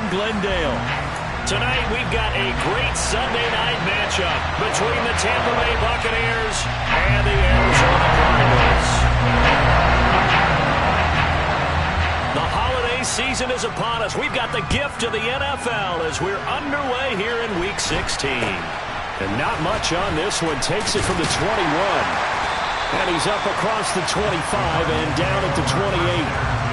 Glendale. Tonight, we've got a great Sunday night matchup between the Tampa Bay Buccaneers and the Arizona Cardinals. The holiday season is upon us. We've got the gift of the NFL as we're underway here in Week 16. And not much on this one. Takes it from the 21. And he's up across the 25 and down at the 28.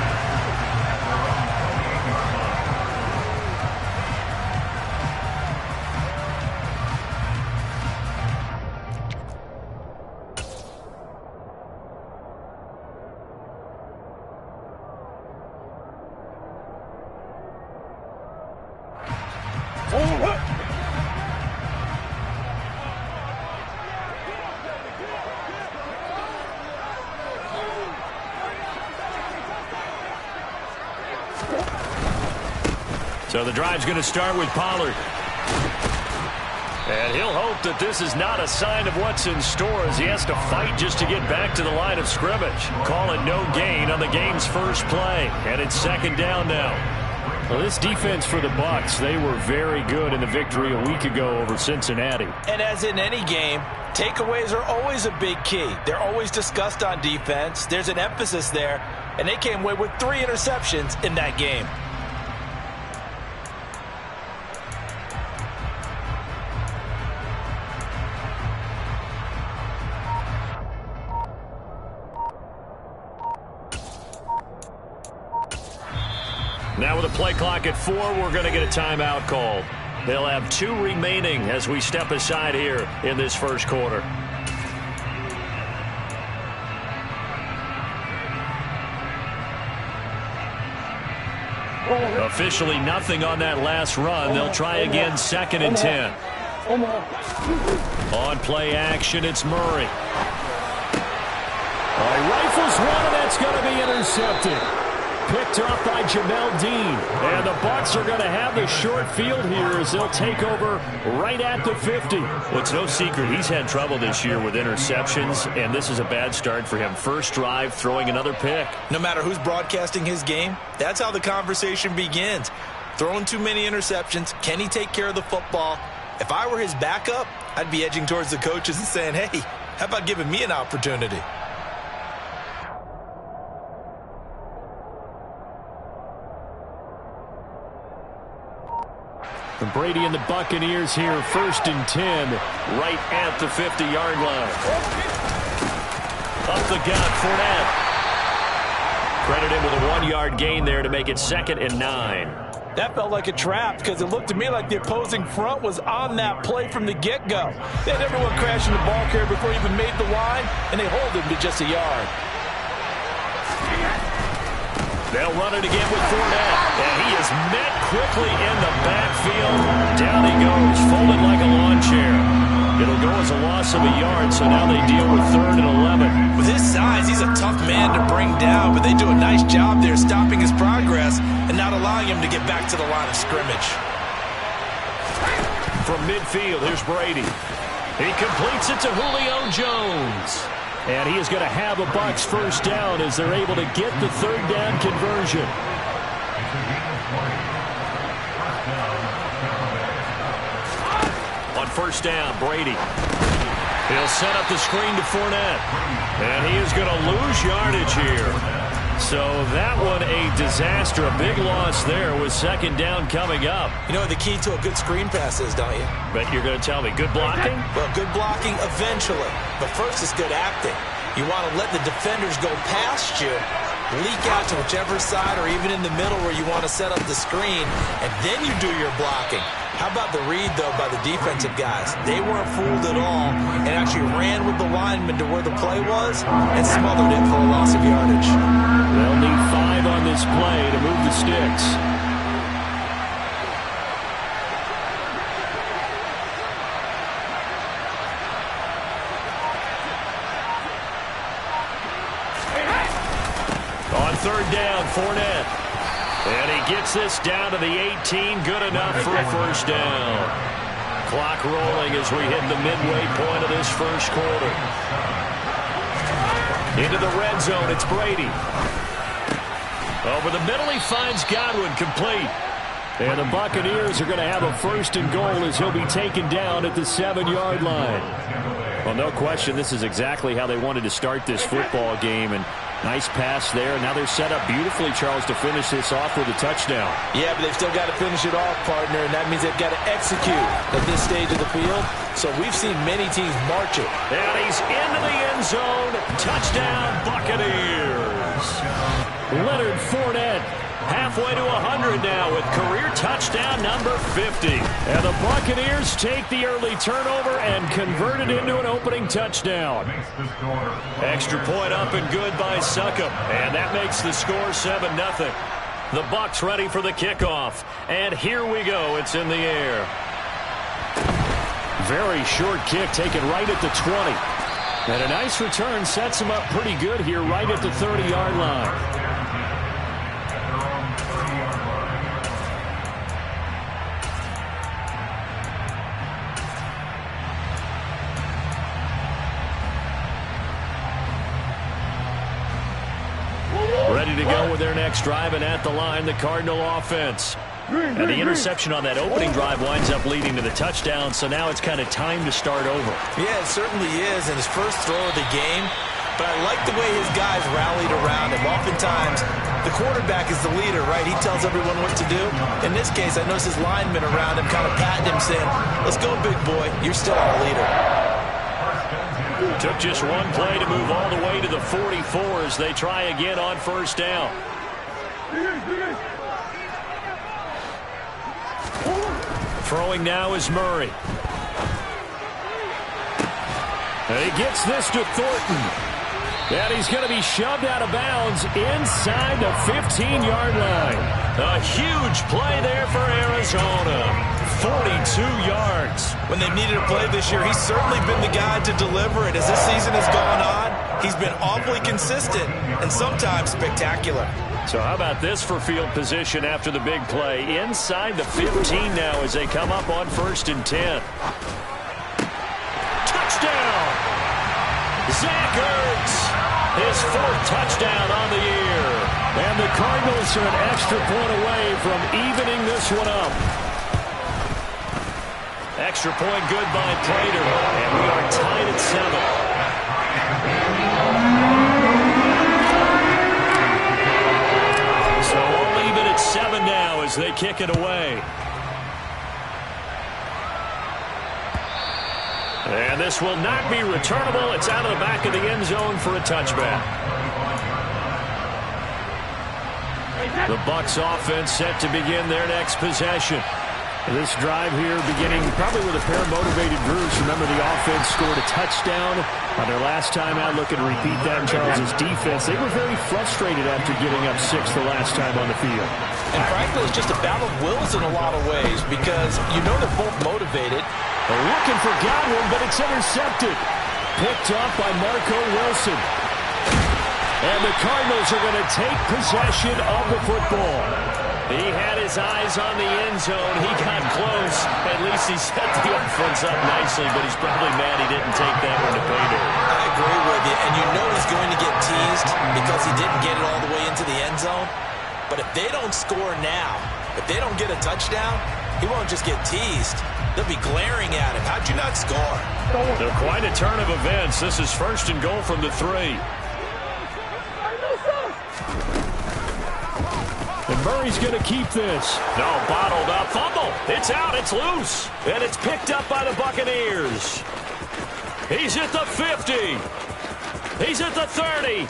So the drive's going to start with Pollard. And he'll hope that this is not a sign of what's in store as he has to fight just to get back to the line of scrimmage. Call it no gain on the game's first play. And it's second down now. Well, this defense for the Bucs, they were very good in the victory a week ago over Cincinnati. And as in any game, takeaways are always a big key. They're always discussed on defense. There's an emphasis there. And they came away with 3 interceptions in that game. Now with a play clock at 4, we're going to get a timeout called. They'll have 2 remaining as we step aside here in this first quarter. Officially nothing on that last run. They'll try again, second and 10. On play action, it's Murray. Rifles one, and that's going to be intercepted. Picked up by Jamel Dean. And the Bucs are going to have the short field here as they'll take over right at the 50. Well, it's no secret he's had trouble this year with interceptions, and this is a bad start for him. First drive, throwing another pick. No matter who's broadcasting his game, that's how the conversation begins. Throwing too many interceptions. Can he take care of the football? If I were his backup, I'd be edging towards the coaches and saying, hey, how about giving me an opportunity? And Brady and the Buccaneers here, first and 10, right at the 50-yard line. Up the gut, Fournette. Credit him with a 1-yard gain there to make it second and 9. That felt like a trap because it looked to me like the opposing front was on that play from the get-go. They had everyone crashing the ball carrier before he even made the line, and they hold him to just a yard. They'll run it again with Fournette, and he is met quickly in the backfield. Down he goes, folded like a lawn chair. It'll go as a loss of a yard, so now they deal with 3rd and 11. With his size, he's a tough man to bring down, but they do a nice job there stopping his progress and not allowing him to get back to the line of scrimmage. From midfield, here's Brady. He completes it to Julio Jones. And he is going to have a Bucs first down as they're able to get the 3rd down conversion. On first down, Brady. He'll set up the screen to Fournette. And he is going to lose yardage here. So that one a disaster. A big loss there with second down coming up. You know what the key to a good screen pass is, don't you? But you're going to tell me, good blocking? Well, good blocking eventually. But first is good acting. You want to let the defenders go past you, leak out to whichever side or even in the middle where you want to set up the screen, and then you do your blocking. How about the read, though, by the defensive guys? They weren't fooled at all and actually ran with the lineman to where the play was and smothered it for a loss of yardage. They'll need 5 on this play to move the sticks. On 3rd down, Fournette. And he gets this down to the 18. Good enough for a first down. Clock rolling as we hit the midway point of this first quarter. Into the red zone, it's Brady. Over the middle, he finds Godwin complete. And the Buccaneers are going to have a 1st and goal as he'll be taken down at the 7-yard line. Well, no question, this is exactly how they wanted to start this football game. And nice pass there. Now they're set up beautifully, Charles, to finish this off with a touchdown. Yeah, but they've still got to finish it off, partner, and that means they've got to execute at this stage of the field. So we've seen many teams march it. And he's into the end zone. Touchdown, Buccaneers. Leonard Fournette halfway to 100 now with career touchdown number 50. And the Buccaneers take the early turnover and convert it into an opening touchdown. Extra point up and good by Succop. And that makes the score 7-0. The Bucs ready for the kickoff. And here we go. It's in the air. Very short kick taken right at the 20. And a nice return sets him up pretty good here right at the 30-yard line. Ready to go with their next drive, and at the line, the Cardinal offense. And the interception on that opening drive winds up leading to the touchdown, so now it's kind of time to start over. Yeah, it certainly is in his first throw of the game, but I like the way his guys rallied around him. Oftentimes, the quarterback is the leader, right? He tells everyone what to do. In this case, I noticed his linemen around him kind of patting him, saying, "Let's go, big boy. You're still our leader." Took just one play to move all the way to the 44 as they try again on 1st down. Throwing now is Murray. And he gets this to Thornton. And he's going to be shoved out of bounds inside the 15-yard line. A huge play there for Arizona. 42 yards. When they needed a play this year, he's certainly been the guy to deliver it. As this season has gone on, he's been awfully consistent and sometimes spectacular. So how about this for field position after the big play? Inside the 15 now as they come up on 1st and 10. Touchdown! Zach Ertz, his 4th touchdown on the year. And the Cardinals are an extra point away from evening this one up. Extra point good by Prater, and we are tied at 7. So we'll leave it at 7 now as they kick it away. And this will not be returnable. It's out of the back of the end zone for a touchback. The Bucs offense set to begin their next possession. This drive here beginning probably with a pair of motivated groups. Remember, the offense scored a touchdown on their last time out. Looking to repeat that in Charles's defense. They were very frustrated after giving up 6 the last time on the field. And frankly, it's just a battle of wills in a lot of ways because you know they're both motivated. They're looking for Godwin, but it's intercepted. Picked off by Marco Wilson. And the Cardinals are going to take possession of the football. He had his eyes on the end zone. He got close. At least he set the offense up nicely, but he's probably mad he didn't take that one to payday. I agree with you, and you know he's going to get teased because he didn't get it all the way into the end zone. But if they don't score now, if they don't get a touchdown, he won't just get teased. They'll be glaring at him. How'd you not score? They're quite a turn of events. This is 1st and goal from the 3. And Murray's going to keep this. No, bottled up. Fumble. It's out. It's loose. And it's picked up by the Buccaneers. He's at the 50. He's at the 30.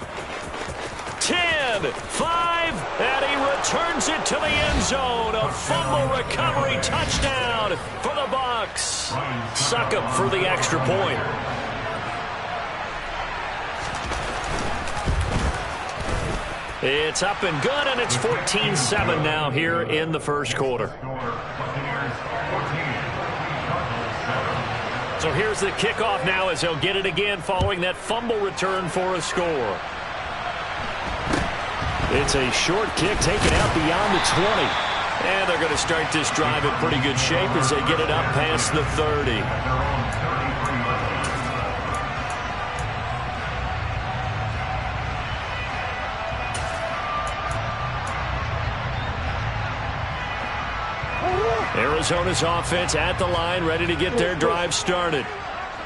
10, 5, and he returns it to the end zone. A fumble recovery touchdown for the Bucs. Succop for the extra point. It's up and good, and it's 14-7 now here in the 1st quarter. So here's the kickoff now as he'll get it again following that fumble return for a score. It's a short kick taken out beyond the 20. And they're going to start this drive in pretty good shape as they get it up past the 30. Arizona's offense at the line, ready to get their drive started.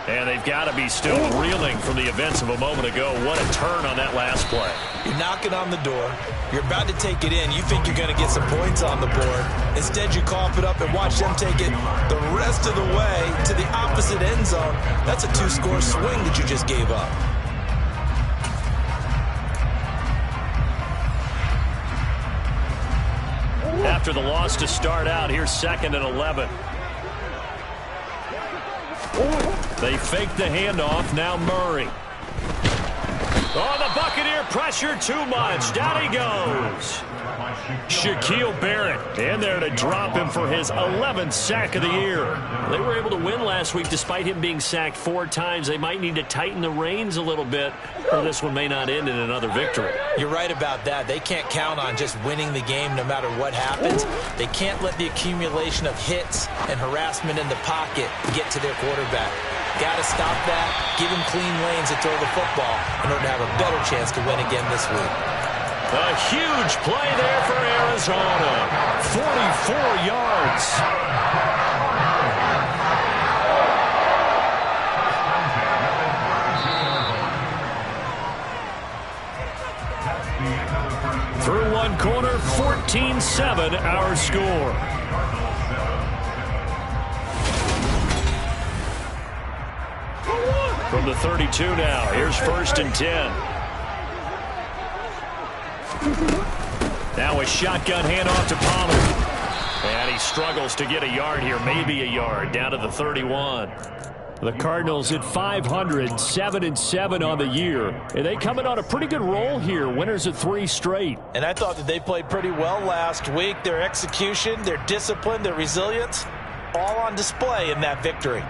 And they've got to be still reeling from the events of a moment ago. What a turn on that last play. You're knocking on the door. You're about to take it in. You think you're going to get some points on the board. Instead, you cough it up and watch them take it the rest of the way to the opposite end zone. That's a two-score swing that you just gave up. After the loss to start out, here's 2nd and 11. They fake the handoff. Now Murray. Oh, the Buccaneer pressure too much. Down he goes. Shaquille Barrett in there to drop him for his 11th sack of the year. They were able to win last week despite him being sacked 4 times. They might need to tighten the reins a little bit, or this one may not end in another victory. You're right about that. They can't count on just winning the game no matter what happens. They can't let the accumulation of hits and harassment in the pocket get to their quarterback. Got to stop that, give him clean lanes to throw the football in order to have a better chance to win again this week. A huge play there for Arizona. 44 yards. Through one quarter, 14-7 our score. From the 32 now, here's 1st and 10. Now a shotgun handoff to Pollard. And he struggles to get a yard here, maybe a yard, down to the 31. The Cardinals at 500, 7-7 on the year. And they come in on a pretty good roll here, winners of 3 straight. And I thought that they played pretty well last week. Their execution, their discipline, their resilience, all on display in that victory.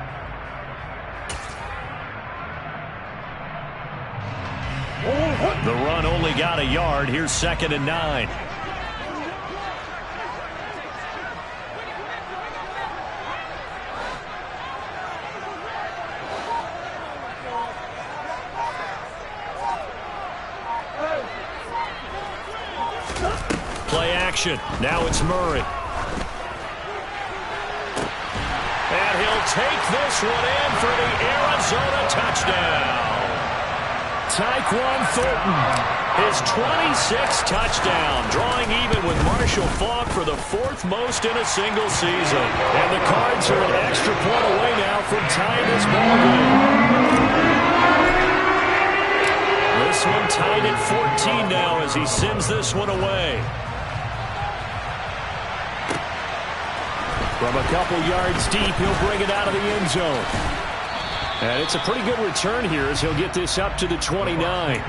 The run only got a yard. Here's 2nd and 9. Play action. Now it's Murray. And he'll take this one in for the Arizona touchdown. Tyquan Thornton, his 26th touchdown, drawing even with Marshall Faulk for the 4th most in a single season. And the Cards are an extra point away now from tying this ballgame. This one tied at 14 now as he sends this one away. From a couple yards deep, he'll bring it out of the end zone. And it's a pretty good return here as he'll get this up to the 29.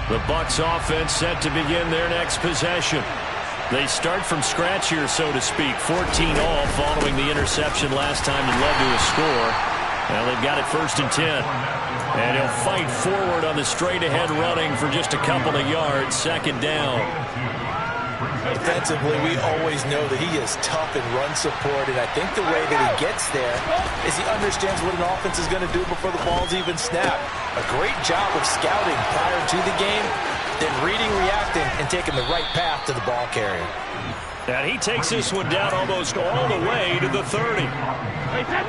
The Bucs offense set to begin their next possession. They start from scratch here, so to speak. 14 all following the interception last time that led to a score. Now they've got it 1st and 10. And he'll fight forward on the straight-ahead running for just a couple of yards. 2nd down. Defensively, we always know that he is tough in run support, and I think the way that he gets there is he understands what an offense is going to do before the ball's even snapped. A great job of scouting prior to the game, then reading, reacting, and taking the right path to the ball carrier. And he takes this one down almost all the way to the 30.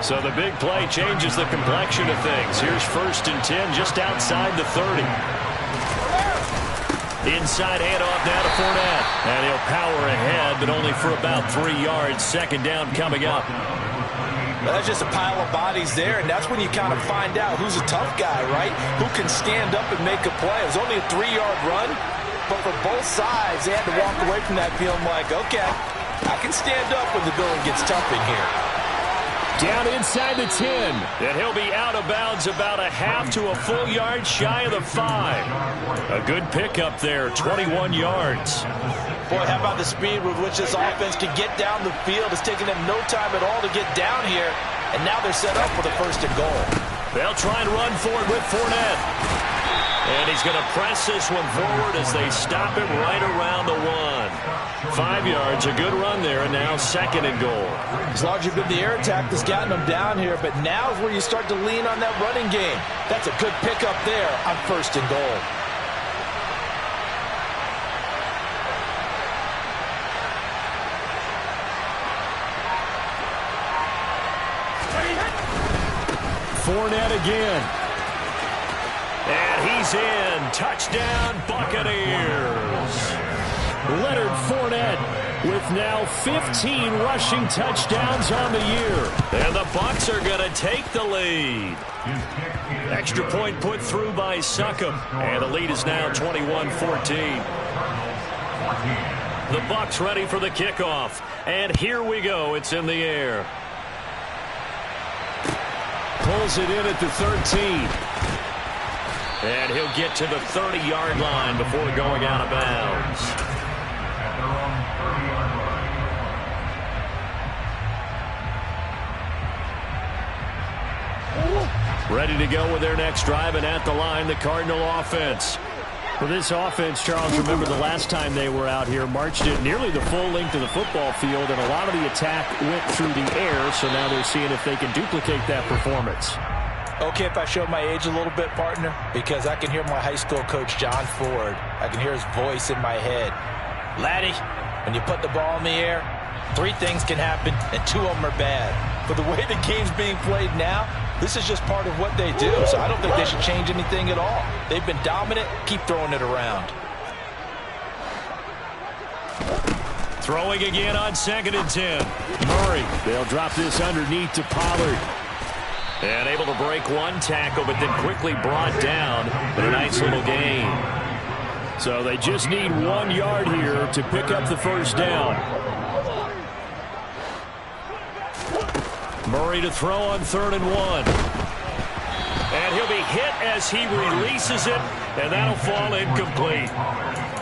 So the big play changes the complexion of things. Here's 1st and 10 just outside the 30. Inside handoff now to Fournette. And he'll power ahead, but only for about 3 yards. 2nd down coming up. Well, that's just a pile of bodies there, and that's when you kind of find out who's a tough guy, right? Who can stand up and make a play. It was only a 3-yard run, but for both sides, they had to walk away from that feeling like, okay, I can stand up when the going gets tough in here. Down inside the 10, and he'll be out of bounds about a half to a full yard shy of the 5. A good pickup there, 21 yards. Boy, how about the speed with which this offense can get down the field? It's taken them no time at all to get down here, and now they're set up for the 1st and goal. They'll try and run for it with Fournette. And he's going to press this one forward as they stop him right around the 1. 5 yards, a good run there, and now 2nd and goal. As long as you've been the air attack that's gotten them down here, but now is where you start to lean on that running game. That's a good pickup there on 1st and goal. Fournette again. And he's in. Touchdown, Buccaneers. Leonard Fournette with now 15 rushing touchdowns on the year. And the Bucs are going to take the lead. Extra point put through by Succop. And the lead is now 21-14. The Bucs ready for the kickoff. And here we go. It's in the air. Pulls it in at the 13. And he'll get to the 30-yard line before going out of bounds. Ready to go with their next drive, and at the line, the Cardinal offense. For this offense, Charles, remember the last time they were out here, marched it nearly the full length of the football field, and a lot of the attack went through the air, so now they're seeing if they can duplicate that performance. Okay, if I show my age a little bit, partner, because I can hear my high school coach, John Ford. I can hear his voice in my head. Laddie, when you put the ball in the air, 3 things can happen, and 2 of them are bad. But the way the game's being played now, this is just part of what they do, so I don't think they should change anything at all. They've been dominant. Keep throwing it around. Throwing again on 2nd and 10. Murray, they'll drop this underneath to Pollard. And able to break one tackle, but then quickly brought down with a nice little gain. So they just need 1 yard here to pick up the first down. Murray to throw on 3rd and 1. And he'll be hit as he releases it, and that'll fall incomplete.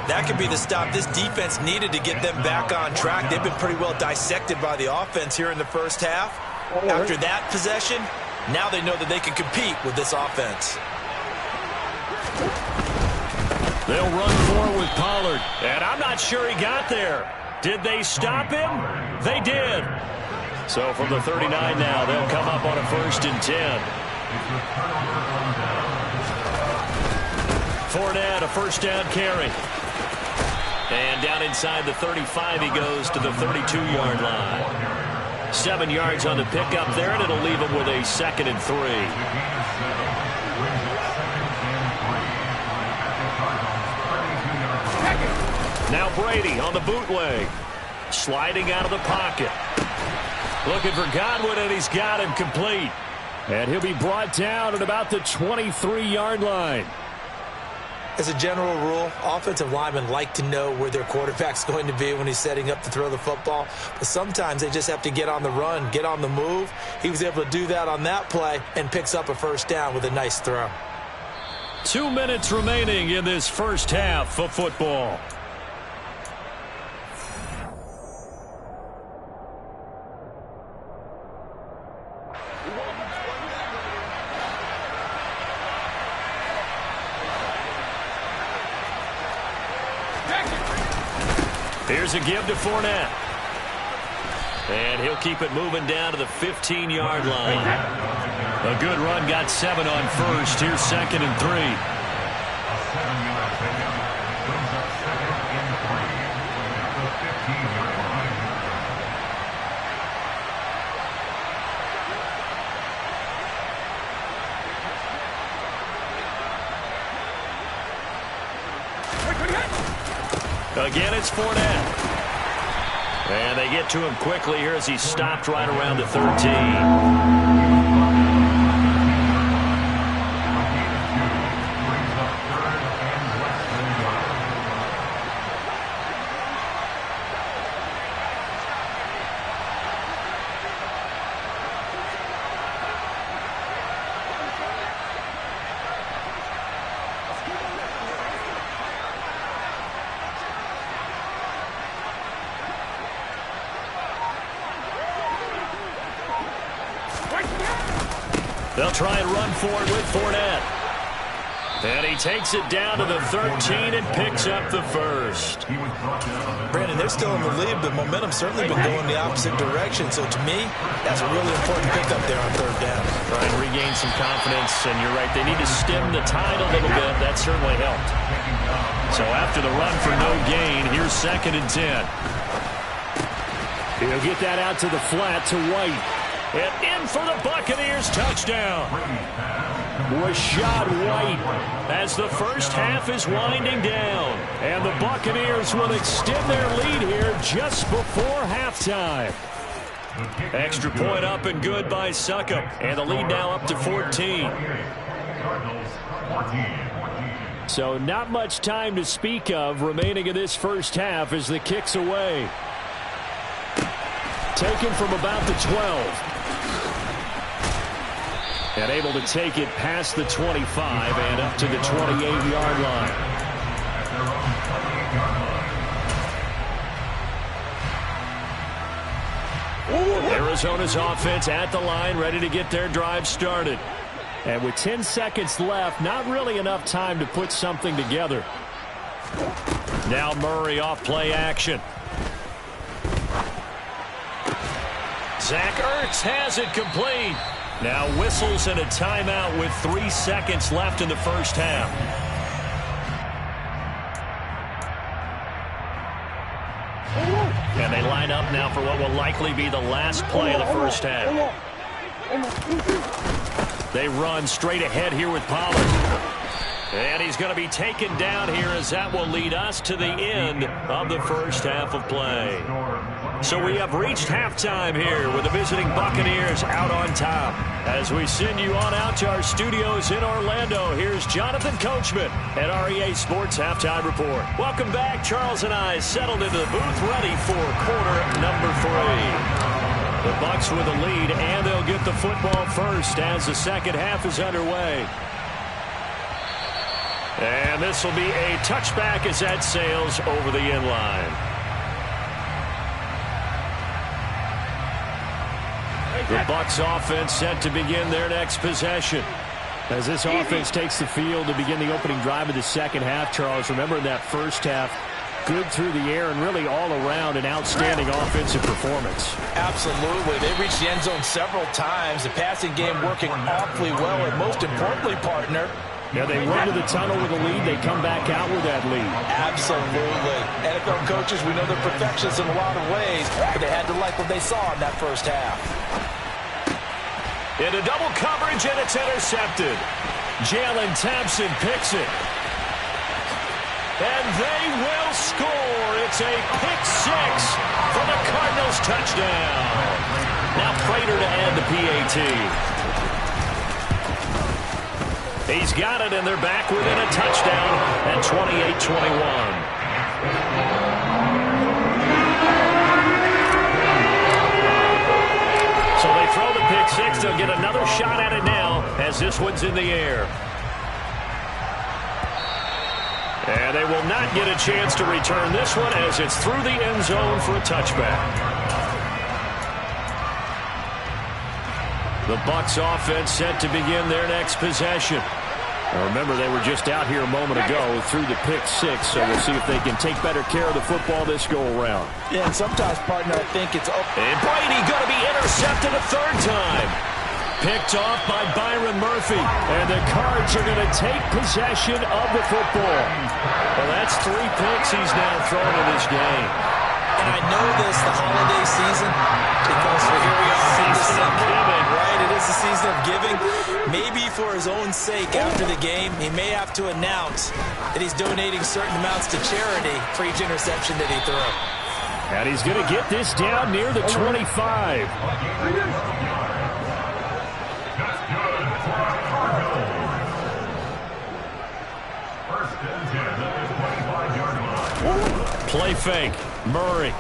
That could be the stop this defense needed to get them back on track. They've been pretty well dissected by the offense here in the first half. After that possession, now they know that they can compete with this offense. They'll run forward with Pollard, and I'm not sure he got there. Did they stop him? They did. So from the 39 now, they'll come up on a 1st and 10. Fournette, a 1st down carry. And down inside the 35, he goes to the 32-yard line. 7 yards on the pickup there, and it'll leave him with a 2nd and 3. Now Brady on the bootleg. Sliding out of the pocket. Looking for Godwin, and he's got him complete. And he'll be brought down at about the 23-yard line. As a general rule, offensive linemen like to know where their quarterback's going to be when he's setting up to throw the football. But sometimes they just have to get on the run, get on the move. He was able to do that on that play and picks up a 1st down with a nice throw. 2 minutes remaining in this first half of football. Here's a give to Fournette. And he'll keep it moving down to the 15-yard line. A good run, got 7 on 1st. Here's 2nd and 3. Again, it's Fournette. And they get to him quickly here as he stopped right around the 13. They'll try and run for it with Fournette. And he takes it down to the 13 and picks up the first. Brandon, they're still in the lead, but momentum's certainly been going the opposite direction. So to me, that's a really important pickup there on third down. Try and regain some confidence, and you're right, they need to stem the tide a little bit. That certainly helped. So after the run for no gain, here's 2nd and 10. He'll get that out to the flat to White. And in for the Buccaneers, touchdown. Rashad White as the first half is winding down. And the Buccaneers will extend their lead here just before halftime. Extra point up and good by Succop. And the lead now up to 14. So not much time to speak of remaining in this first half as the kick's away. Taken from about the 12. And able to take it past the 25 and up to the 28-yard line. Arizona's offense at the line, ready to get their drive started. And with 10 seconds left, not really enough time to put something together. Now Murray off play action. Zach Ertz has it complete. Now whistles and a timeout with 3 seconds left in the first half. And they line up now for what will likely be the last play of the first half. They run straight ahead here with Pollard. And he's going to be taken down here as that will lead us to the end of the first half of play. So we have reached halftime here with the visiting Buccaneers out on top. As we send you on out to our studios in Orlando, here's Jonathan Coachman at REA Sports Halftime Report. Welcome back. Charles and I settled into the booth ready for quarter number 3. The Bucs with the lead, and they'll get the football first as the second half is underway. And this will be a touchback as that sails over the end line. The Bucs offense set to begin their next possession. As this offense takes the field to begin the opening drive of the second half, Charles, remember in that first half, good through the air and really all around an outstanding offensive performance. Absolutely. They reached the end zone several times. The passing game working awfully well, and most importantly, partner, yeah, they run to the tunnel with a lead. They come back out with that lead. Absolutely. NFL coaches, we know they're perfectionists in a lot of ways, but they had to like what they saw in that first half. Into double coverage, and it's intercepted. Jalen Thompson picks it. And they will score. It's a pick 6 for the Cardinals touchdown. Now Prater to add the PAT. He's got it, and they're back within a touchdown at 28-21. So they throw the pick 6. They'll get another shot at it now as this one's in the air. And they will not get a chance to return this one as it's through the end zone for a touchback. The Bucs offense set to begin their next possession. Now remember, they were just out here a moment ago through the pick 6, so we'll see if they can take better care of the football this go-around. Yeah, and sometimes, partner, I think it's up. And Brady going to be intercepted a third time. Picked off by Byron Murphy, and the Cards are going to take possession of the football. Well, that's 3 picks he's now thrown in this game. And I know this, the holiday season, because here we are in December, right? It is the season of giving. Maybe for his own sake after the game, he may have to announce that he's donating certain amounts to charity for each interception that he threw. And he's going to get this down near the 25. Play fake. Murray.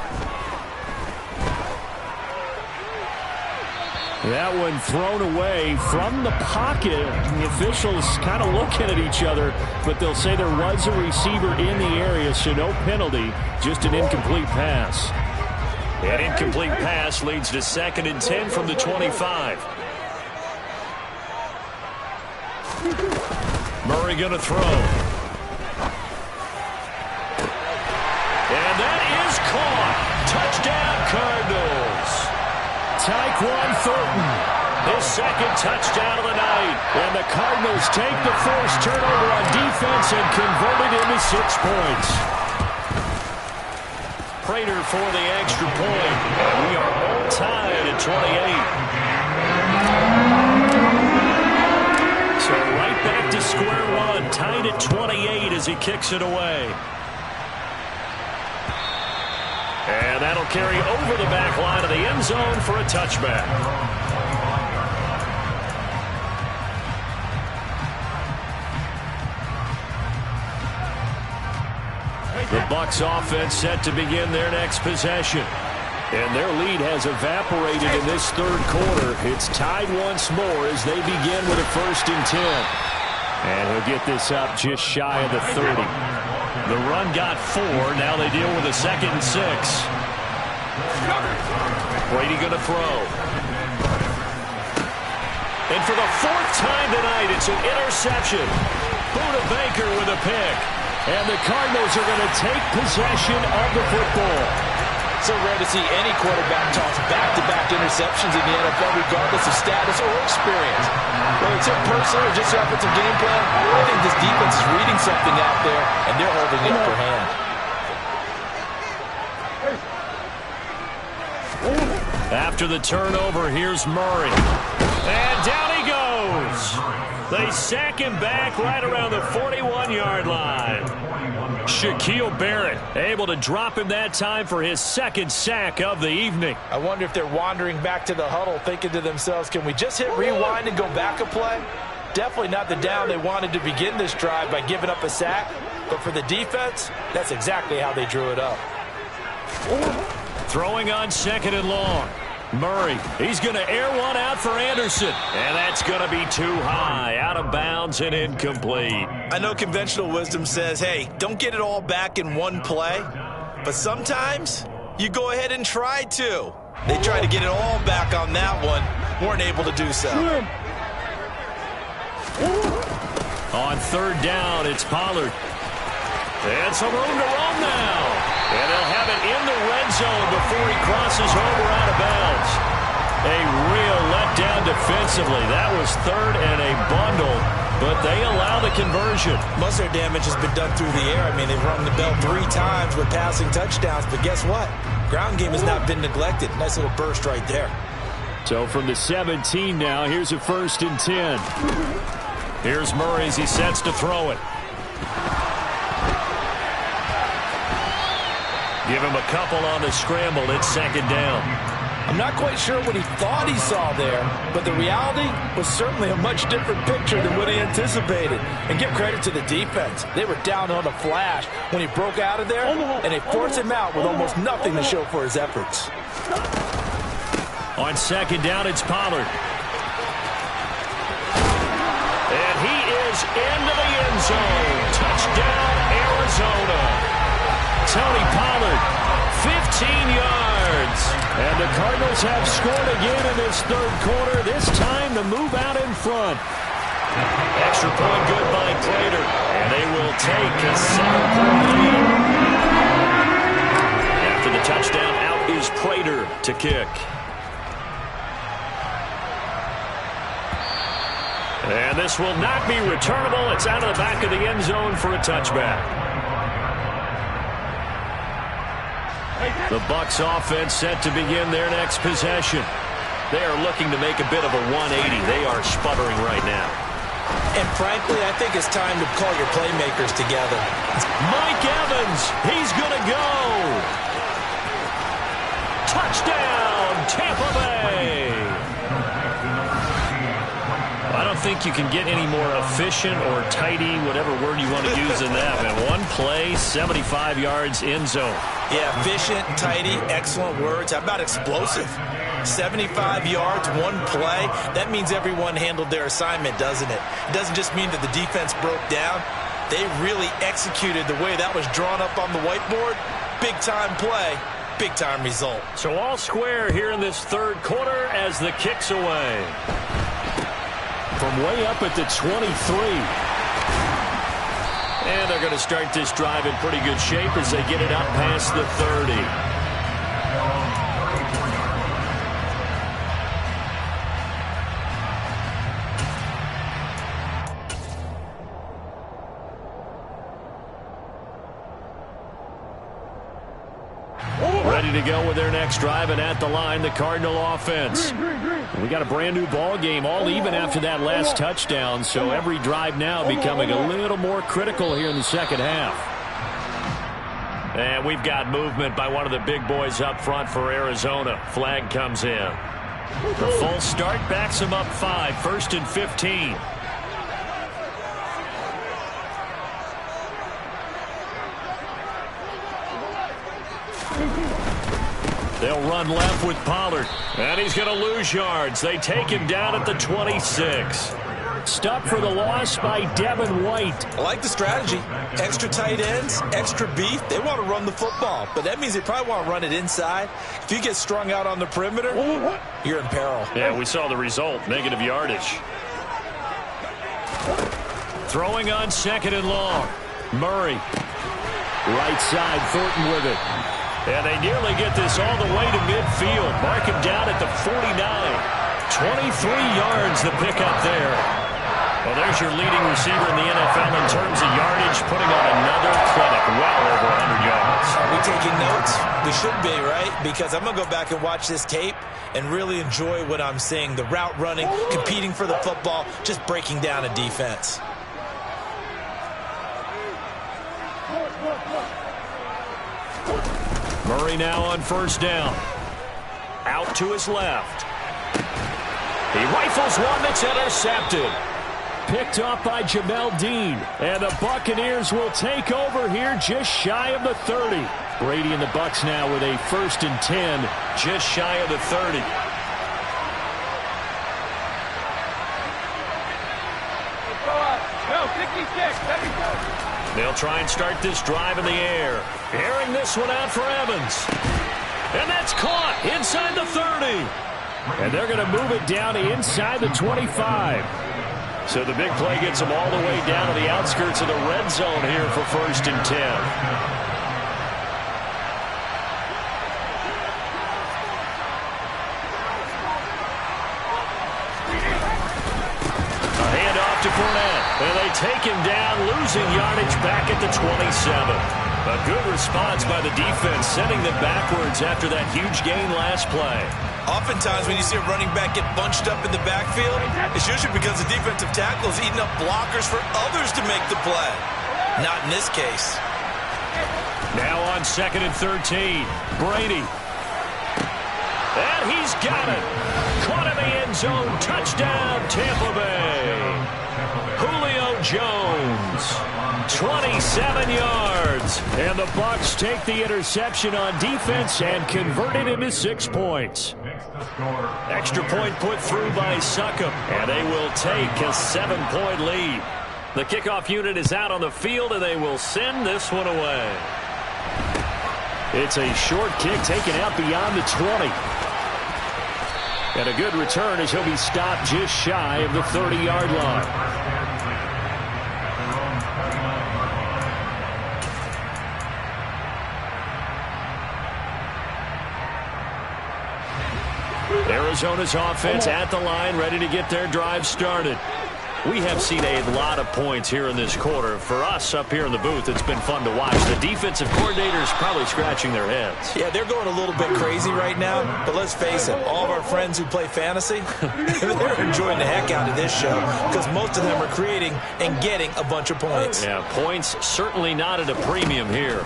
That one thrown away from the pocket. The officials kind of looking at each other, but they'll say there was a receiver in the area, so no penalty, just an incomplete pass. An incomplete pass leads to 2nd and 10 from the 25. Murray going to throw. And that is caught. Touchdown, Cardinals. Tyquan Thornton, his second touchdown of the night. And the Cardinals take the forced turnover on defense and convert it into 6 points. Prater for the extra point. And we are all tied at 28. So right back to square one, tied at 28 as he kicks it away. And that'll carry over the back line of the end zone for a touchback. The Bucs offense set to begin their next possession. And their lead has evaporated in this third quarter. It's tied once more as they begin with a 1st and 10. And he'll get this up just shy of the 30. The run got 4. Now they deal with a 2nd and 6. Brady going to throw. And for the 4th time tonight, it's an interception. Buda Baker with a pick. And the Cardinals are going to take possession of the football. So rare to see any quarterback toss back-to-back interceptions in the NFL, regardless of status or experience. Whether it's personal or just offensive game plan, I think this defense is reading something out there, and they're holding the upper hand. After the turnover, here's Murray. And down he goes. They sack him back right around the 41-yard line. Shaquille Barrett able to drop him that time for his 2nd sack of the evening. I wonder if they're wandering back to the huddle thinking to themselves, can we just hit rewind and go back a play? Definitely not the down they wanted to begin this drive by giving up a sack. But for the defense, that's exactly how they drew it up. Throwing on 2nd and long. Murray, he's going to air one out for Anderson. And that's going to be too high, out of bounds and incomplete. I know conventional wisdom says, hey, don't get it all back in one play. But sometimes you go ahead and try to. They tried to get it all back on that one. Weren't able to do so. On 3rd down, it's Pollard. And some room to run now. And they'll have it in the red zone before he crosses over out of bounds. A real letdown defensively. That was 3rd and a bundle, but they allow the conversion. Most of their damage has been done through the air. I mean, they've rung the bell 3 times with passing touchdowns, but guess what? Ground game has not been neglected. Nice little burst right there. So from the 17 now, here's a 1st and 10. Here's Murray as he sets to throw it. Give him a couple on the scramble. It's 2nd down. I'm not quite sure what he thought he saw there, but the reality was certainly a much different picture than what he anticipated. And give credit to the defense. They were down on a flash when he broke out of there, and they forced him out with almost nothing to show for his efforts. On 2nd down, it's Pollard. And he is into the end zone. Touchdown, Arizona. Tony Pollard, 15 yards. And the Cardinals have scored again in this 3rd quarter, this time to move out in front. Extra point good by Prater. And they will take a 7-point lead. After the touchdown, out is Prater to kick. And this will not be returnable. It's out of the back of the end zone for a touchback. The Bucs offense set to begin their next possession. They are looking to make a bit of a 180. They are sputtering right now. And frankly, I think it's time to call your playmakers together. Mike Evans, he's going to go. Touchdown, Tampa Bay. I don't think you can get any more efficient or tidy, whatever word you want to use in that. Man, one play, 75 yards, end zone. Yeah, efficient, tidy, excellent words. How about explosive? 75 yards, one play. That means everyone handled their assignment, doesn't it? It doesn't just mean that the defense broke down. They really executed the way that was drawn up on the whiteboard. Big-time play, big-time result. So all square here in this 3rd quarter as the kick's away. From way up at the 23. And they're going to start this drive in pretty good shape as they get it up past the 30. Ready to go with their next drive, and at the line, the Cardinal offense. We got a brand new ball game, all even after that last touchdown, so every drive now becoming a little more critical here in the second half. And we've got movement by one of the big boys up front for Arizona. Flag comes in. The full start backs them up 5, 1st and 15. They'll run left with Pollard. And he's going to lose yards. They take him down at the 26. Stopped for the loss by Devin White. I like the strategy. Extra tight ends, extra beef. They want to run the football, but that means they probably want to run it inside. If you get strung out on the perimeter, you're in peril. Yeah, we saw the result. Negative yardage. Throwing on 2nd and long. Murray. Right side, Thornton with it. And they nearly get this all the way to midfield. Mark him down at the 49. 23 yards the pickup there. Well, there's your leading receiver in the NFL in terms of yardage, putting on another clinic, well over 100 yards. Are we taking notes? We should be, right? Because I'm going to go back and watch this tape and really enjoy what I'm seeing. The route running, competing for the football, just breaking down a defense. Murray now on 1st down. Out to his left. He rifles one that's intercepted. Picked off by Jamel Dean. And the Buccaneers will take over here just shy of the 30. Brady and the Bucs now with a 1st and 10, just shy of the 30. They'll try and start this drive in the air. Airing this one out for Evans. And that's caught inside the 30. And they're going to move it down to inside the 25. So the big play gets them all the way down to the outskirts of the red zone here for 1st and 10. To Fournette, and they take him down, losing yardage back at the 27. A good response by the defense, sending them backwards after that huge gain last play. Oftentimes when you see a running back get bunched up in the backfield, it's usually because the defensive tackle is eating up blockers for others to make the play. Not in this case. Now on 2nd and 13, Brady. And he's got it. Caught in the end zone. Touchdown, Tampa Bay. Julio Jones, 27 yards. And the Bucs take the interception on defense and convert it into 6 points. Extra point put through by Succop, and they will take a 7-point lead. The kickoff unit is out on the field, and they will send this one away. It's a short kick taken out beyond the 20. And a good return as he'll be stopped just shy of the 30-yard line. Arizona's offense at the line, ready to get their drive started. We have seen a lot of points here in this quarter. For us up here in the booth, it's been fun to watch. The defensive coordinators probably scratching their heads. Yeah, they're going a little bit crazy right now, but let's face it, all of our friends who play fantasy, they're enjoying the heck out of this show because most of them are creating and getting a bunch of points. Yeah, points certainly not at a premium here.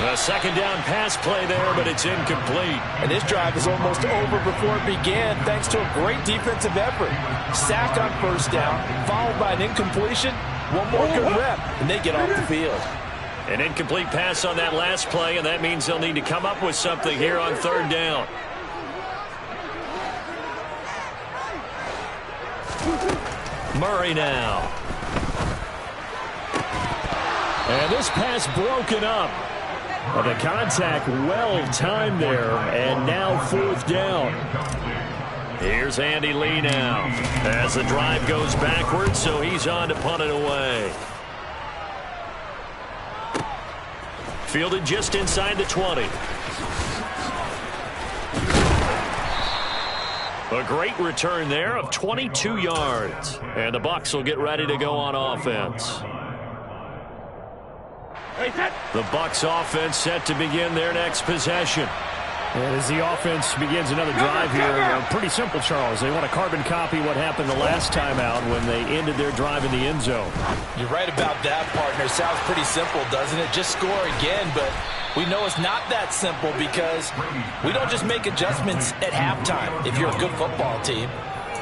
A 2nd down pass play there, but it's incomplete. And this drive is almost over before it began thanks to a great defensive effort. Sack on 1st down, followed by an incompletion. One more good rep, and they get off the field. An incomplete pass on that last play, and that means they'll need to come up with something here on 3rd down. Murray now. And this pass broken up. Well, the contact well timed there, and now 4th down. Here's Andy Lee now as the drive goes backwards, so he's on to punt it away. Fielded just inside the 20. A great return there of 22 yards. And the Bucs will get ready to go on offense. The Bucs offense set to begin their next possession. And as the offense begins another drive here, pretty simple, Charles. They want to carbon copy what happened the last time out when they ended their drive in the end zone. You're right about that, partner. Sounds pretty simple, doesn't it? Just score again, but we know it's not that simple because we don't just make adjustments at halftime if you're a good football team.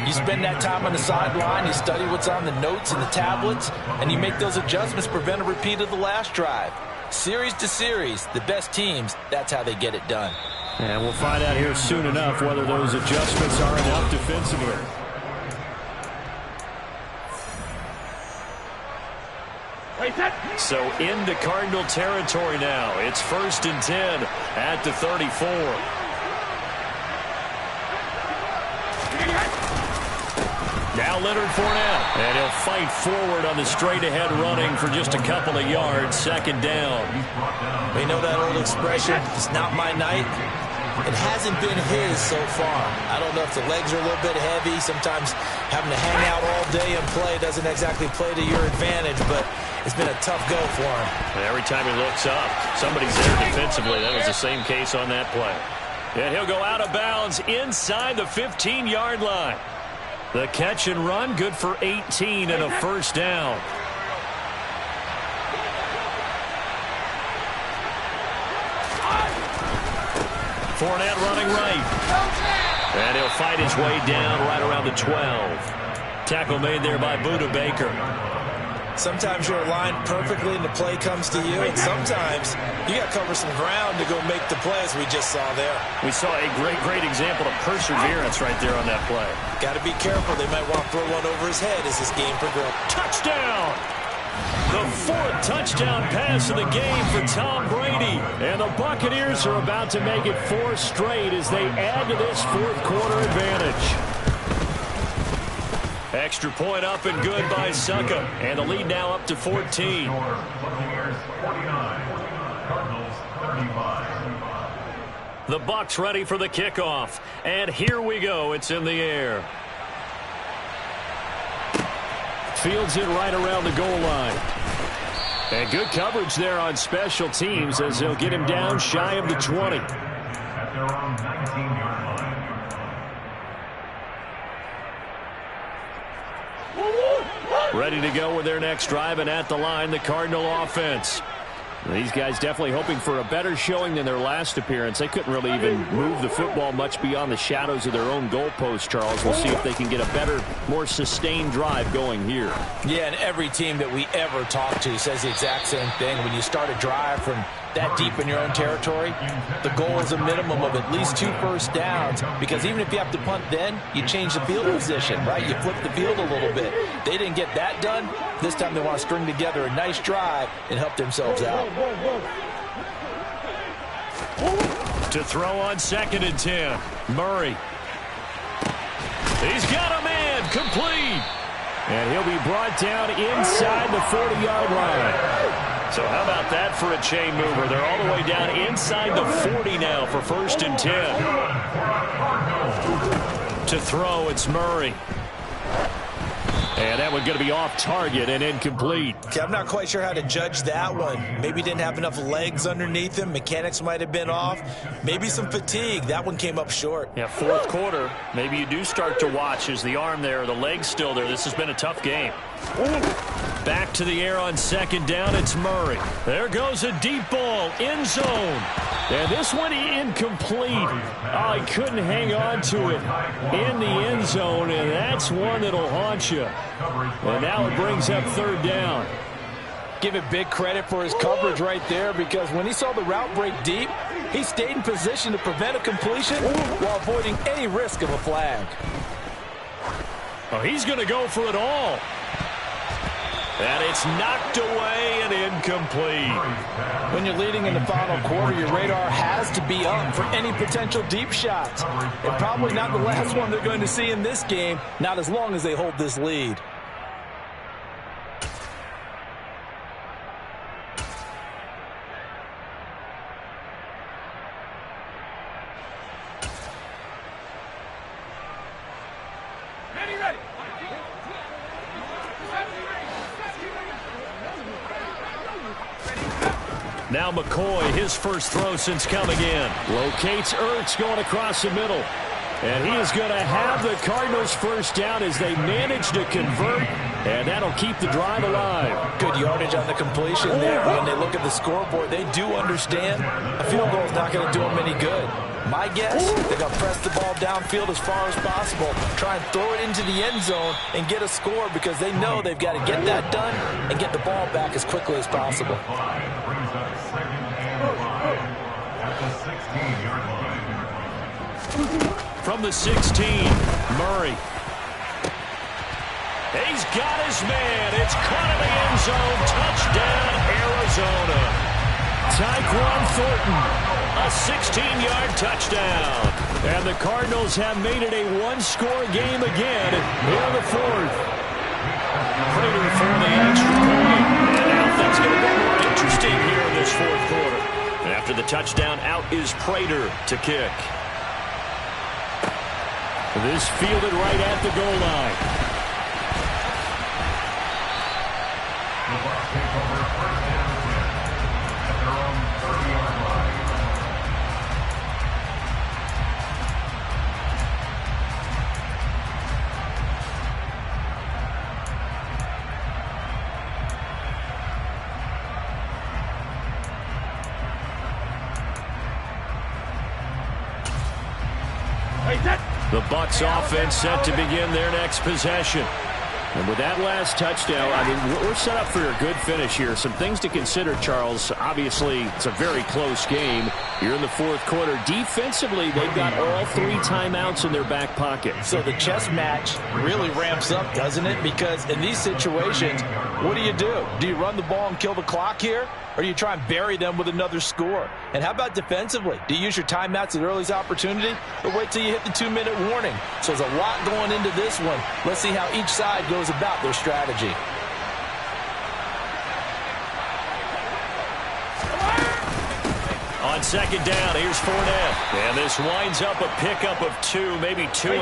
You spend that time on the sideline, you study what's on the notes and the tablets, and you make those adjustments to prevent a repeat of the last drive. Series to series, the best teams, that's how they get it done. And we'll find out here soon enough whether those adjustments are enough defensively. So into Cardinal territory now. It's 1st and 10 at the 34. Now Leonard Fournette, and he'll fight forward on the straight-ahead running for just a couple of yards. 2nd down. We know that old expression, it's not my night. It hasn't been his so far. I don't know if the legs are a little bit heavy. Sometimes having to hang out all day and play doesn't exactly play to your advantage, but it's been a tough go for him. And every time he looks up, somebody's there defensively. That was the same case on that play. And he'll go out of bounds inside the 15-yard line. The catch and run, good for 18 and a 1st down. Fournette running right. And he'll fight his way down right around the 12. Tackle made there by Buda Baker. Sometimes you're aligned perfectly and the play comes to you, and sometimes you got to cover some ground to go make the play, as we just saw there. We saw a great example of perseverance right there on that play. Got to be careful. They might want to throw one over his head as this game progresses. Touchdown! The 4th touchdown pass of the game for Tom Brady. And the Buccaneers are about to make it 4 straight as they add to this 4th quarter advantage. Extra point up and good by Succa. And the lead now up to 14. The Bucs ready for the kickoff. And here we go. It's in the air. Fields it right around the goal line. And good coverage there on special teams as they'll get him down shy of the 20. At their own 19-yard line. Ready to go with their next drive, and at the line, the Cardinal offense. These guys definitely hoping for a better showing than their last appearance. They couldn't really even move the football much beyond the shadows of their own goalpost, Charles. We'll see if they can get a better, more sustained drive going here. Yeah, and every team that we ever talk to says the exact same thing. When you start a drive from that deep in your own territory, the goal is a minimum of at least 2 first downs, because even if you have to punt then, you change the field position, right? You flip the field a little bit. They didn't get that done. This time they want to string together a nice drive and help themselves out. To throw on 2nd and 10. Murray. He's got a man, complete. And he'll be brought down inside the 40-yard line. So how about that for a chain mover? They're all the way down inside the 40 now for 1st and 10. To throw, it's Murray. And that one's going to be off target and incomplete. Okay, I'm not quite sure how to judge that one. Maybe didn't have enough legs underneath him. Mechanics might have been off. Maybe some fatigue. That one came up short. Yeah, 4th quarter. Maybe you do start to watch. Is the arm there, the leg's still there? This has been a tough game. Back to the air on 2nd down. It's Murray. There goes a deep ball. End zone. And this one incomplete. Oh, he couldn't hang on to it in the end zone, and that's one that'll haunt you. And now it brings up 3rd down. Give it big credit for his coverage right there, because when he saw the route break deep, he stayed in position to prevent a completion while avoiding any risk of a flag. Oh, he's going to go for it all. And it's knocked away and incomplete. When you're leading in the final quarter, your radar has to be up for any potential deep shots. And probably not the last one they're going to see in this game, not as long as they hold this lead. Now McCoy, his first throw since coming in. Locates Ertz going across the middle. And he is going to have the Cardinals first down as they manage to convert. And that'll keep the drive alive. Good yardage on the completion there. When they look at the scoreboard, they do understand a field goal is not going to do them any good. My guess, they're going to press the ball downfield as far as possible, try and throw it into the end zone and get a score because they know they've got to get that done and get the ball back as quickly as possible. From the 16, Murray. He's got his man. It's caught in the end zone. Touchdown, Arizona. Tyquan Thornton, a 16-yard touchdown. And the Cardinals have made it a one-score game again here in the fourth. Prater for the extra point. And now things going to be more interesting here in this fourth quarter. And after the touchdown, out is Prater to kick. This fielded right at the goal line. The Bucs take over first down 10 at their own 30-yard line. The Bucs offense set to begin their next possession. And with that last touchdown, I mean, we're set up for a good finish here. Some things to consider, Charles. Obviously, it's a very close game. You're in the fourth quarter. Defensively, they've got all three timeouts in their back pocket. So the chess match really ramps up, doesn't it? Because in these situations, what do? Do you run the ball and kill the clock here? Or do you try and bury them with another score? And how about defensively? Do you use your timeouts at earliest opportunity? Or wait till you hit the 2-minute warning? So there's a lot going into this one. Let's see how each side goes about their strategy. On second down, here's Fournette. And this winds up a pickup of 2, maybe 2.5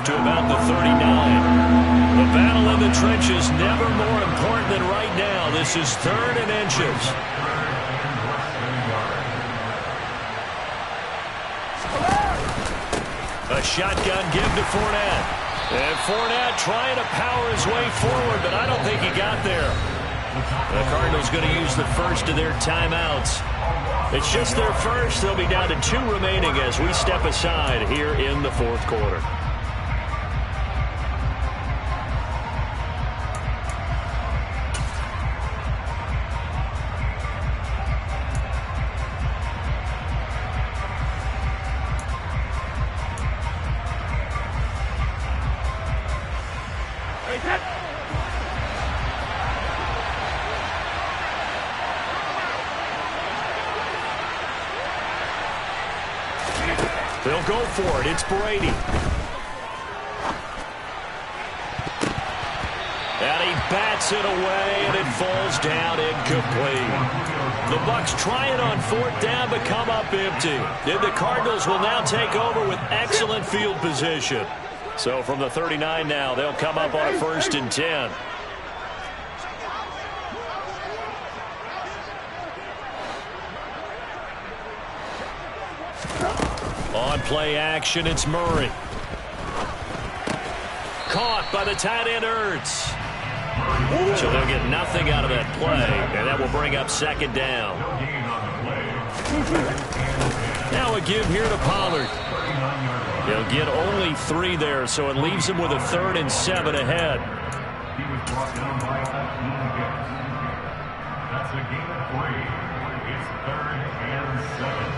to about the 39. The battle in the trenches never more important than right now. This is 3rd and inches. A shotgun give to Fournette. And Fournette trying to power his way forward, but I don't think he got there. The Cardinals going to use the first of their timeouts. It's just their first. They'll be down to 2 remaining as we step aside here in the fourth quarter. They'll go for it. It's Brady. And he bats it away, and it falls down incomplete. The Bucs try it on 4th down, but come up empty. And the Cardinals will now take over with excellent field position. So from the 39 now, they'll come up on a 1st and 10. On play action, it's Murray. Caught by the tight end Ertz. So they'll get nothing out of that play, and that will bring up 2nd down. Now a give here to Pollard. They'll get only 3 there, so it leaves him with a 3rd and 7 ahead. He was brought down by 15 again. That's a game of 3. It's 3rd and 7.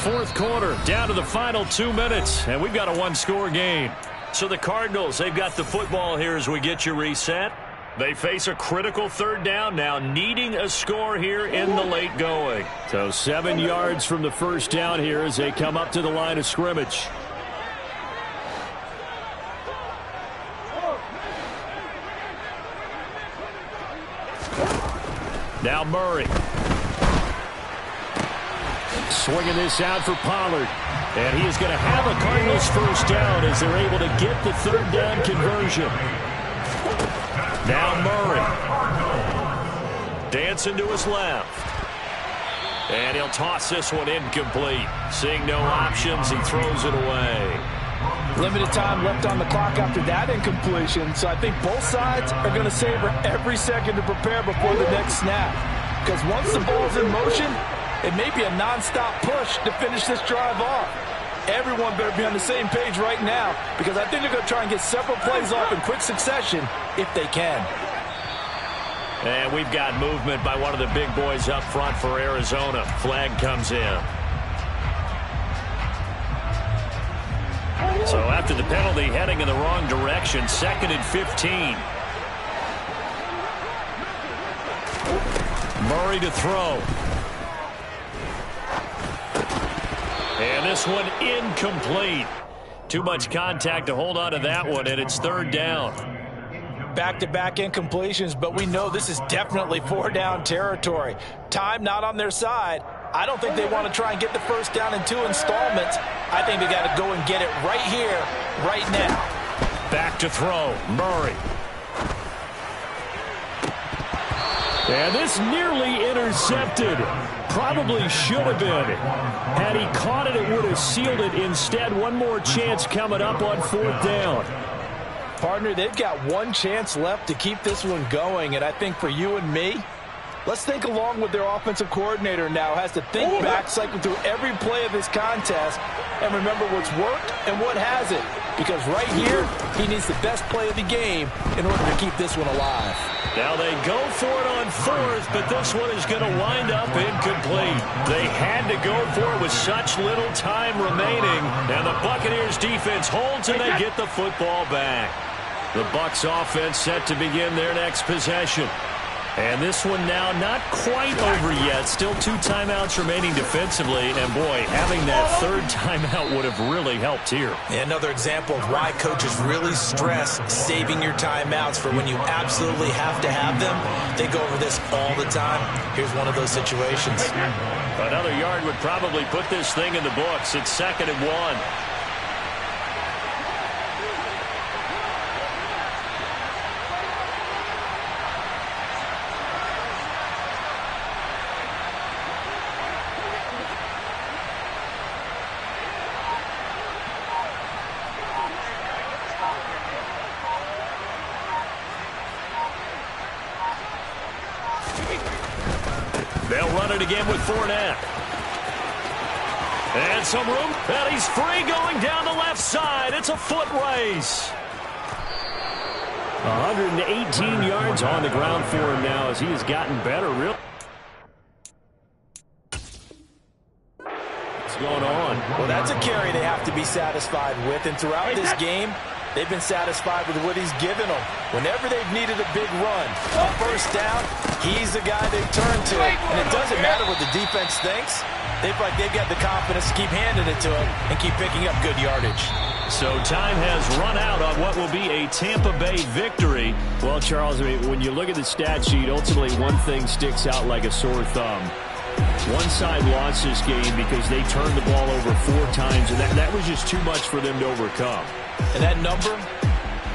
Fourth quarter, down to the final 2 minutes, and we've got a one-score game. So the Cardinals, they've got the football here as we get you reset. They face a critical third down now, needing a score here in the late going. So 7 yards from the first down here as they come up to the line of scrimmage. Now Murray. Swinging this out for Pollard. And he is going to have a Cardinals first down as they're able to get the third down conversion. Now Murray. Dancing to his left. And he'll toss this one incomplete. Seeing no options, he throws it away. Limited time left on the clock after that incompletion, so I think both sides are going to savor every second to prepare before the next snap. Because once the ball's in motion, it may be a non-stop push to finish this drive off. Everyone better be on the same page right now, because I think they're going to try and get several plays off in quick succession if they can. And we've got movement by one of the big boys up front for Arizona. Flag comes in. So after the penalty, heading in the wrong direction, 2nd and 15. Murray to throw. And this one incomplete. Too much contact to hold on to that one, and it's third down. Back-to-back incompletions, but we know this is definitely 4-down territory. Time not on their side. I don't think they want to try and get the first down in 2 installments. I think they got to go and get it right here, right now. Back to throw. Murray. And this nearly intercepted. Probably should have been. Had he caught it, it would have sealed it. Instead, one more chance coming up on 4th down. Partner, they've got one chance left to keep this one going, and I think for you and me, let's think along with their offensive coordinator now. Has to think back, cycle through every play of this contest, and remember what's worked and what hasn't. Because right here, he needs the best play of the game in order to keep this one alive. Now they go for it on 4th, but this one is going to wind up incomplete. They had to go for it with such little time remaining, and the Buccaneers defense holds and they get the football back. The Bucs offense set to begin their next possession. And this one now not quite over yet. Still 2 timeouts remaining defensively. And, boy, having that 3rd timeout would have really helped here. Another example of why coaches really stress saving your timeouts for when you absolutely have to have them. They go over this all the time. Here's one of those situations. Another yard would probably put this thing in the books. It's 2nd and 1. They'll run it again with Fournette. And some room. And he's free going down the left side. It's a foot race. 118 yards on the ground for him now as he has gotten better. What's going on? Well, that's a carry they have to be satisfied with. And throughout this game, they've been satisfied with what he's given them. Whenever they've needed a big run, a first down, he's the guy they turn to. And it doesn't matter what the defense thinks. They feel like they've got the confidence to keep handing it to him and keep picking up good yardage. So time has run out on what will be a Tampa Bay victory. Well, Charles, I mean, when you look at the stat sheet, ultimately one thing sticks out like a sore thumb. One side lost this game because they turned the ball over 4 times, and that was just too much for them to overcome. And that number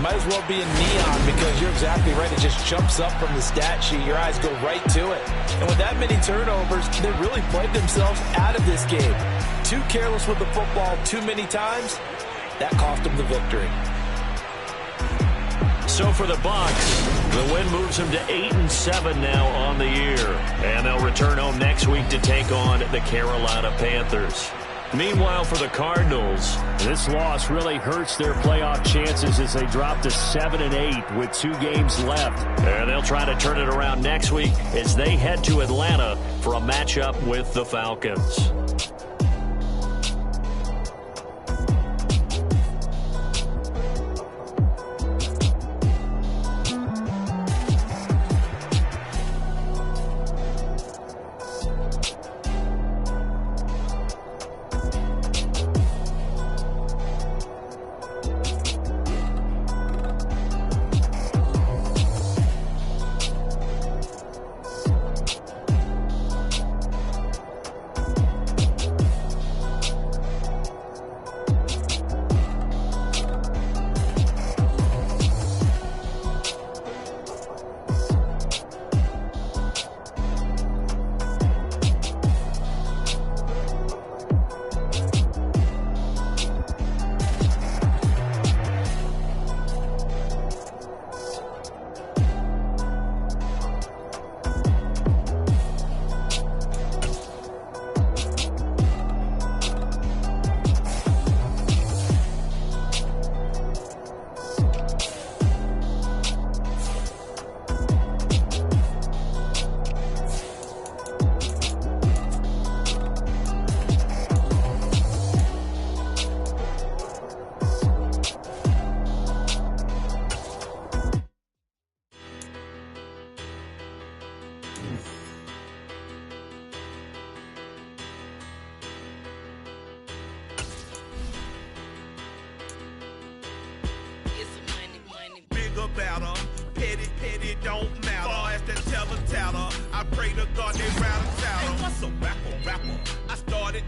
might as well be in neon because you're exactly right. It just jumps up from the stat sheet. Your eyes go right to it. And with that many turnovers, they really played themselves out of this game. Too careless with the football too many times. That cost them the victory. So for the Bucs, the win moves them to 8-7 now on the year. And they'll return home next week to take on the Carolina Panthers. Meanwhile, for the Cardinals, this loss really hurts their playoff chances as they drop to 7-8 with 2 games left. And they'll try to turn it around next week as they head to Atlanta for a matchup with the Falcons.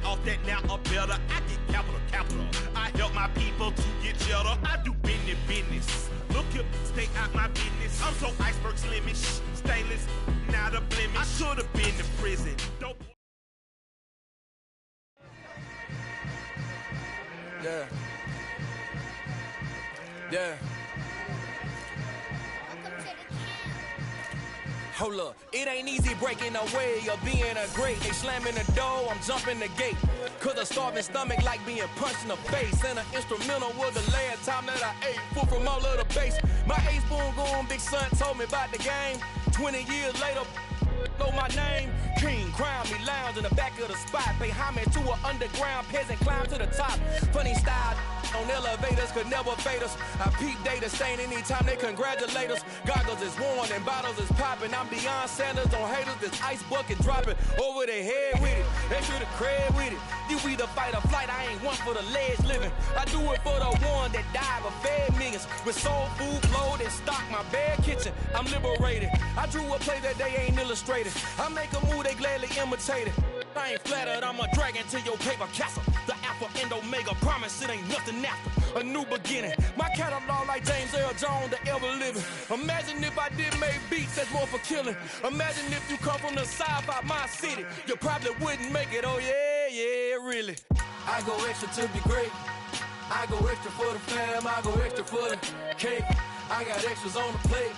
off that now or better. I get capital. I help my people to get cheddar. I do business. Look here, stay out my business. I'm so iceberg slimish, stainless, not a blemish. I should have been in prison. Don't. Yeah. Hold up, it ain't easy breaking away or being a great. They slamming the door, I'm jumping the gate. Cause a starving stomach like being punched in the face. And an instrumental was the last time that I ate food from all of the base. My ace boom goon, big son told me about the game. 20 years later, know my name. King, crown me, lounge in the back of the spot. Pay homage to an underground peasant, climb to the top. Funny style on elevators could never fade us. I peep data stain anytime they congratulate us. Goggles is worn and bottles is popping. I'm beyond Sanders on haters. This ice bucket dropping over their head with it. Extra the cred with it. You either fight or flight. I ain't one for the ledge living. I do it for the one that died but fed millions. With soul food, clothes, and stock my bad kitchen. I'm liberated. I drew a play that they ain't illustrated. I make a move they gladly imitate it. I ain't flattered, I'm a dragon to your paper castle. The Alpha and Omega, promise it ain't nothing after. A new beginning. My catalog like James Earl Jones, the ever living. Imagine if I did make beats that's more for killing. Imagine if you come from the south out my city. You probably wouldn't make it, oh yeah, really. I go extra to be great. I go extra for the fam, I go extra for the cake. I got extras on the plate.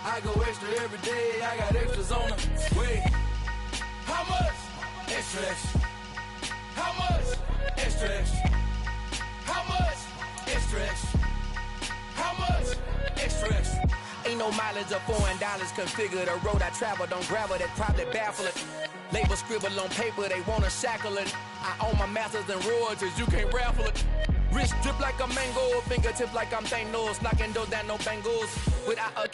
I go extra every day, I got extras on the way. How much? Extra, extra. How much? Extra, extra. How much? Extra, extra. How much? Extra, extra. Ain't no mileage of $4 configure the road I travel. Don't gravel, that probably baffle it. Label scribble on paper, they wanna shackle it. I own my masters and royalties, you can't raffle it. Wrist drip like a mango, fingertips like I'm Thanos, knocking those down, no bangles. Without a